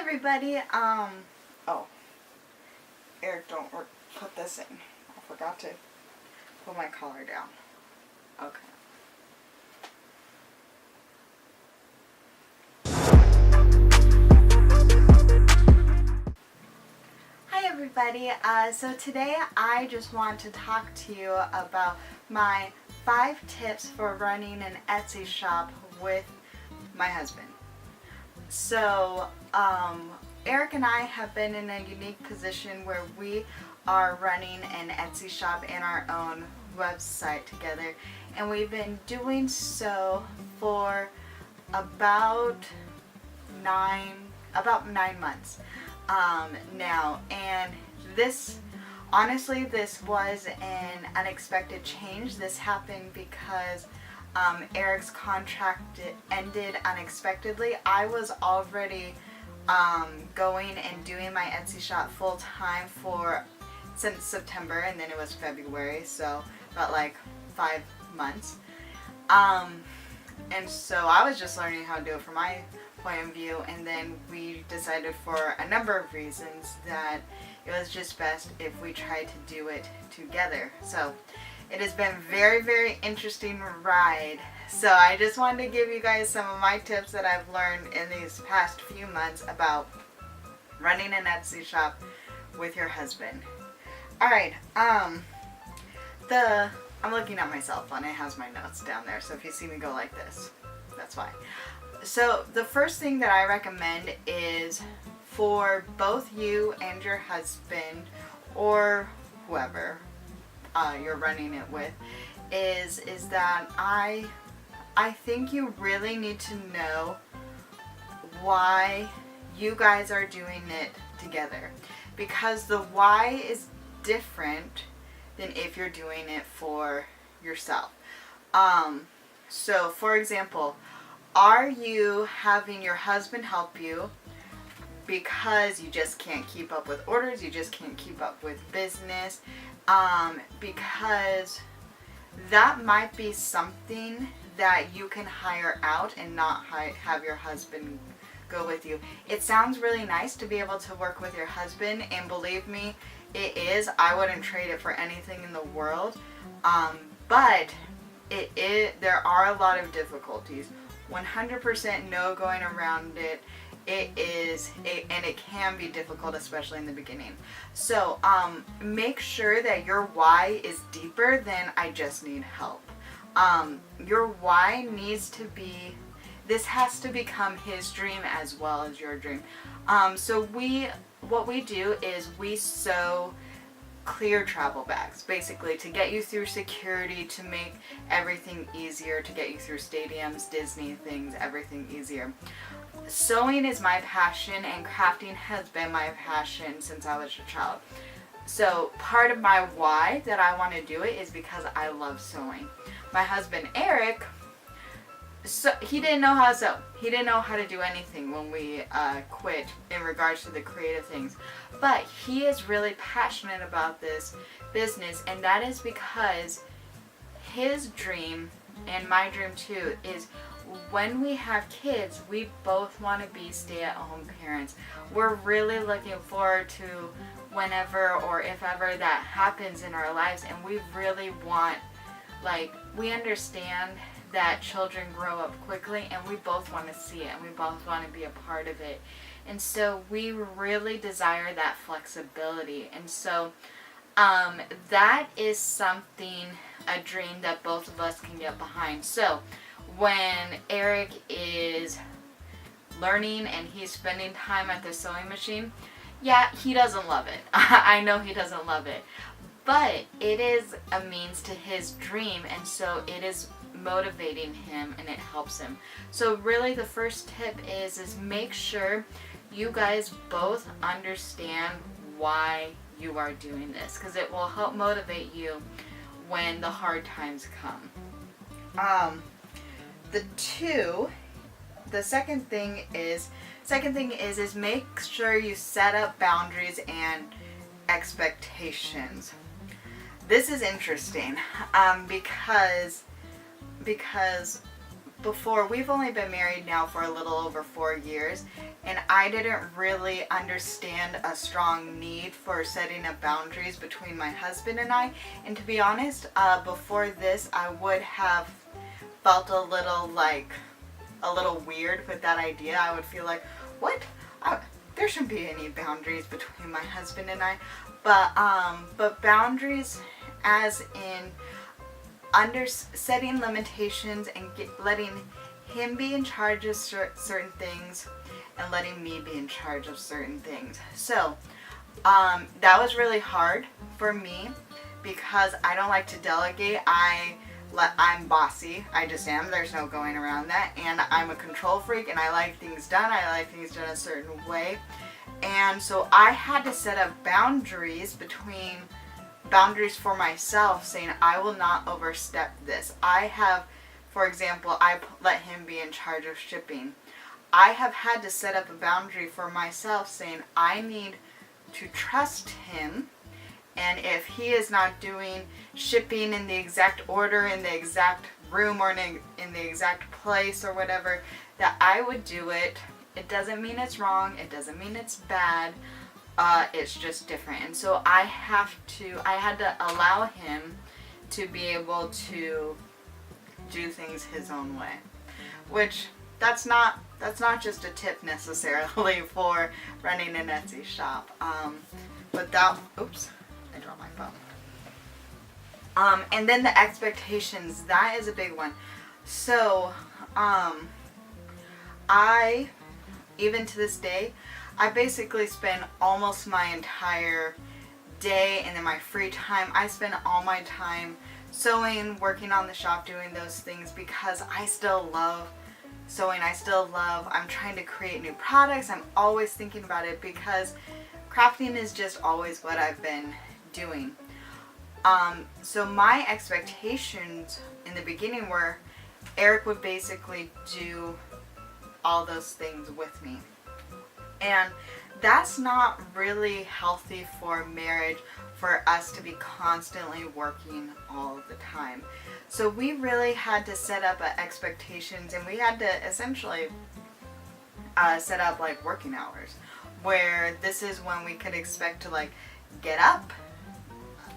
everybody. Oh, Eric, don't put this in. I forgot to put my collar down. Okay. Hi everybody. So today I just want to talk to you about my 5 tips for running an Etsy shop with my husband. So, Eric and I have been in a unique position where we are running an Etsy shop and our own website together, and we've been doing so for about 9 months now, and this was an unexpected change. This happened because Eric's contract ended unexpectedly. I was already going and doing my Etsy shop full time since September, and then it was February, so about like 5 months. And so I was just learning how to do it from my point of view, and then we decided for a number of reasons that it was just best if we tried to do it together. So it has been very, very interesting ride. So I just wanted to give you guys some of my tips that I've learned in these past few months about running an Etsy shop with your husband. Alright, I'm looking at my cell phone. It has my notes down there, so if you see me go like this, that's why. So the first thing that I recommend is for both you and your husband, or whoever you're running it with, is that I think you really need to know why you guys are doing it together, because the why is different than if you're doing it for yourself. So for example, are you having your husband help you because you just can't keep up with orders, you just can't keep up with business? Because that might be something that you can hire out and not have your husband go with you. It sounds really nice to be able to work with your husband, and believe me, it is. I wouldn't trade it for anything in the world. But there are a lot of difficulties. 100% no going around it. And it can be difficult, especially in the beginning. So make sure that your why is deeper than I just need help. Your why needs to be, this has to become his dream as well as your dream. So what we do is we sew clear travel bags, basically, to get you through security, to make everything easier, to get you through stadiums, Disney things, everything easier. Sewing is my passion, and crafting has been my passion since I was a child. So part of my why that I want to do it is because I love sewing. My husband Eric, so he didn't know how to sew. He didn't know how to do anything when we quit in regards to the creative things. But he is really passionate about this business, and that is because his dream, and my dream too, is when we have kids, we both want to be stay-at-home parents. We're really looking forward to whenever or if ever that happens in our lives, and we really want, we understand that children grow up quickly, and we both want to see it, and we both want to be a part of it. And so we really desire that flexibility. And so that is something, a dream that both of us can get behind. So when Eric is learning and he's spending time at the sewing machine, yeah, he doesn't love it. I know he doesn't love it. But it is a means to his dream, and so it is motivating him, and it helps him. So really the first tip is make sure you guys both understand why you are doing this, because it will help motivate you when the hard times come. The second thing is make sure you set up boundaries and expectations. This is interesting because before, we've only been married now for a little over 4 years, and I didn't really understand a strong need for setting up boundaries between my husband and I. And to be honest, before this, I would have felt a little weird with that idea. I would feel like, what? There shouldn't be any boundaries between my husband and I. But boundaries as in setting limitations and letting him be in charge of certain things and letting me be in charge of certain things. So that was really hard for me because I don't like to delegate. I'm bossy. I just am. There's no going around that. And I'm a control freak, and I like things done. I like things done a certain way. And so I had to set up boundaries for myself, saying I will not overstep this. For example, I let him be in charge of shipping. I have had to set up a boundary for myself, saying I need to trust him. And if he is not doing shipping in the exact order, in the exact room, or in the exact place or whatever, that I would do it. It doesn't mean it's wrong. It doesn't mean it's bad. It's just different. And so I had to allow him to be able to do things his own way. Which, that's not just a tip necessarily for running an Etsy shop. But oops. I dropped my phone. And then the expectations, that is a big one. So, even to this day, I basically spend almost my entire day, and in my free time, I spend all my time sewing, working on the shop, doing those things because I still love sewing. I'm trying to create new products. I'm always thinking about it because crafting is just always what I've been doing. So my expectations in the beginning were Eric would basically do all those things with me. And that's not really healthy for marriage, for us to be constantly working all the time. So we really had to set up expectations, and we had to essentially set up like working hours, where this is when we could expect to like get up,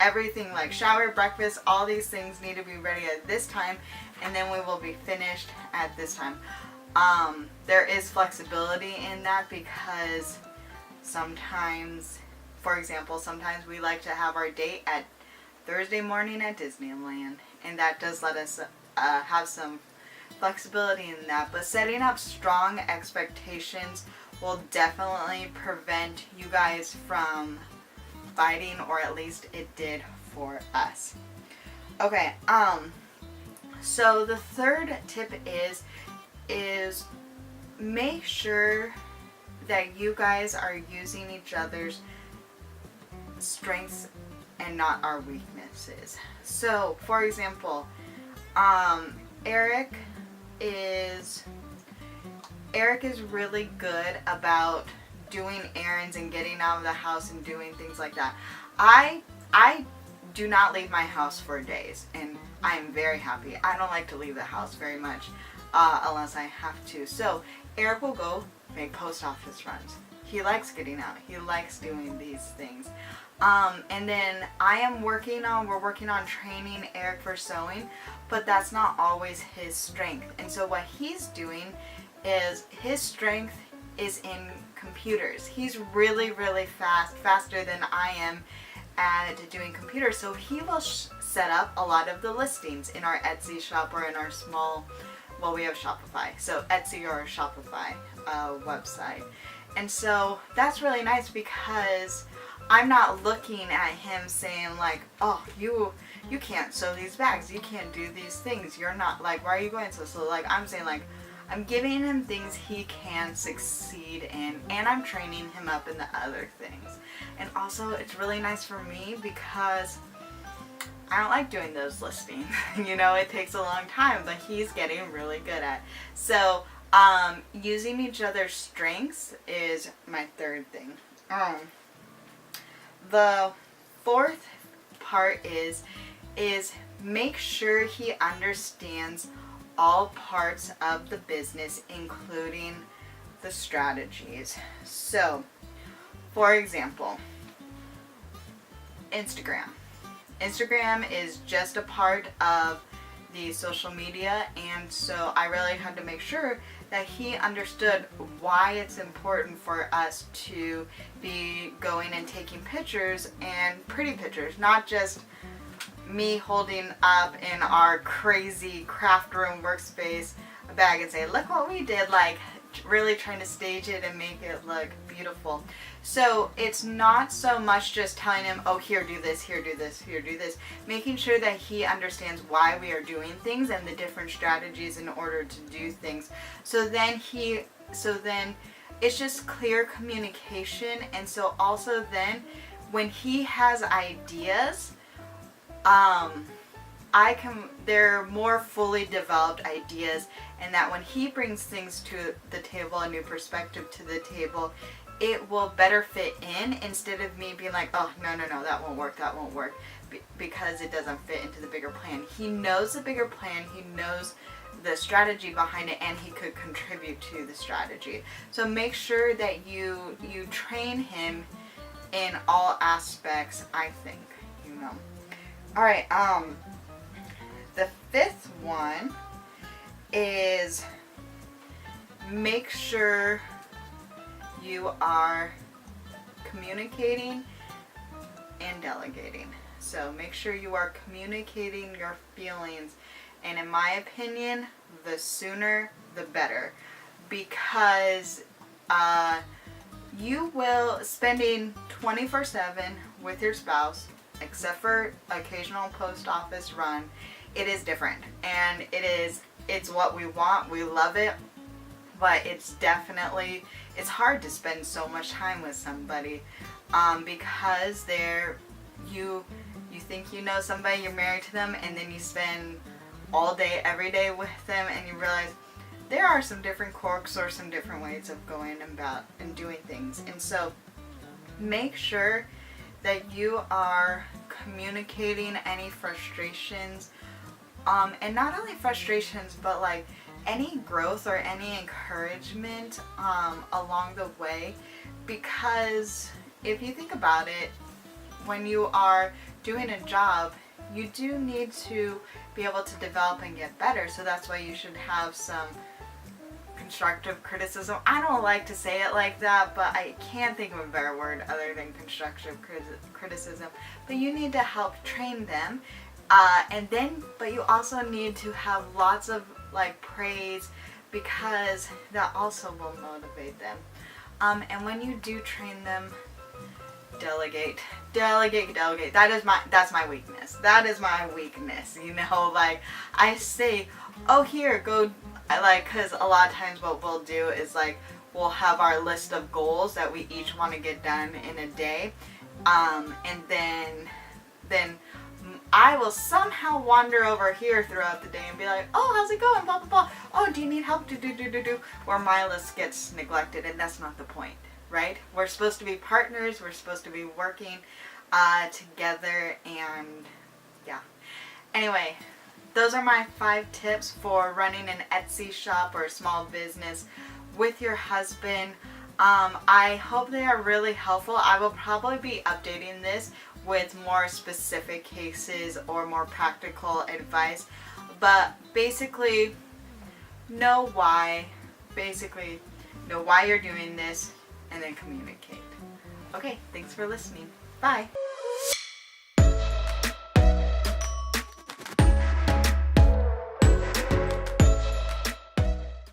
everything like shower, breakfast, all these things need to be ready at this time, and then we will be finished at this time. There is flexibility in that because sometimes, for example, sometimes we like to have our date at Thursday morning at Disneyland, and that does let us have some flexibility in that. But setting up strong expectations will definitely prevent you guys from fighting, or at least it did for us. Okay, so the third tip is make sure that you guys are using each other's strengths and not our weaknesses. So, for example, Eric is really good about doing errands and getting out of the house and doing things like that. I do not leave my house for days, and I'm very happy. I don't like to leave the house very much unless I have to. So Eric will go make post office runs. He likes getting out. He likes doing these things. And then we're working on training Eric for sewing, but that's not always his strength. And so what he's doing is his strength is in computers. He's really, really faster than I am at doing computers. So he will set up a lot of the listings in our Etsy shop or in our small, well, we have Shopify. So Etsy or Shopify website. And so that's really nice because I'm not looking at him saying like, oh, you can't sew these bags, you can't do these things, you're not, like, why are you going so like, I'm saying like, I'm giving him things he can succeed in, and I'm training him up in the other things. And also it's really nice for me because I don't like doing those listings. You know, it takes a long time, but he's getting really good at. So using each other's strengths is my third thing. The fourth part is make sure he understands all parts of the business, including the strategies. So, for example, Instagram. Instagram is just a part of the social media, and so I really had to make sure that he understood why it's important for us to be going and taking pictures, and pretty pictures, not just me holding up in our crazy craft room workspace a bag and say, look what we did, like really trying to stage it and make it look beautiful. So it's not so much just telling him, oh, here, do this, here, do this, here, do this. Making sure that he understands why we are doing things and the different strategies in order to do things. So then it's just clear communication. And so also then when he has ideas, they're more fully developed ideas, and that when he brings things to the table, a new perspective to the table, it will better fit in, instead of me being like, oh, no, that won't work, because it doesn't fit into the bigger plan. He knows the bigger plan, he knows the strategy behind it, and he could contribute to the strategy. So make sure that you train him in all aspects, I think, you know. Alright, the fifth one is make sure you are communicating and delegating. So make sure you are communicating your feelings, and in my opinion, the sooner the better, because you will spending 24/7 with your spouse, except for occasional post office run. It is different, and it's what we want, we love it, but it's hard to spend so much time with somebody, because you think you know somebody, you're married to them, and then you spend all day every day with them, and you realize there are some different quirks or some different ways of going about and doing things. And so make sure that you are communicating any frustrations, and not only frustrations, but like any growth or any encouragement along the way. Because if you think about it, when you are doing a job, you do need to be able to develop and get better. So that's why you should have some constructive criticism. I don't like to say it like that, but I can't think of a better word other than constructive criticism. But you need to help train them, but you also need to have lots of like praise, because that also will motivate them. And when you do train them, delegate. That's my weakness. That is my weakness. You know, like I say, oh, here, go. Because a lot of times what we'll do is like we'll have our list of goals that we each want to get done in a day, and then I will somehow wander over here throughout the day and be like, oh, how's it going, blah blah blah, oh, do you need help, do, where my list gets neglected, and that's not the point, right? We're supposed to be partners, we're supposed to be working together, and yeah. Anyway, those are my 5 tips for running an Etsy shop or a small business with your husband. I hope they are really helpful. I will probably be updating this with more specific cases or more practical advice. But basically, know why you're doing this, and then communicate. Okay, thanks for listening. Bye.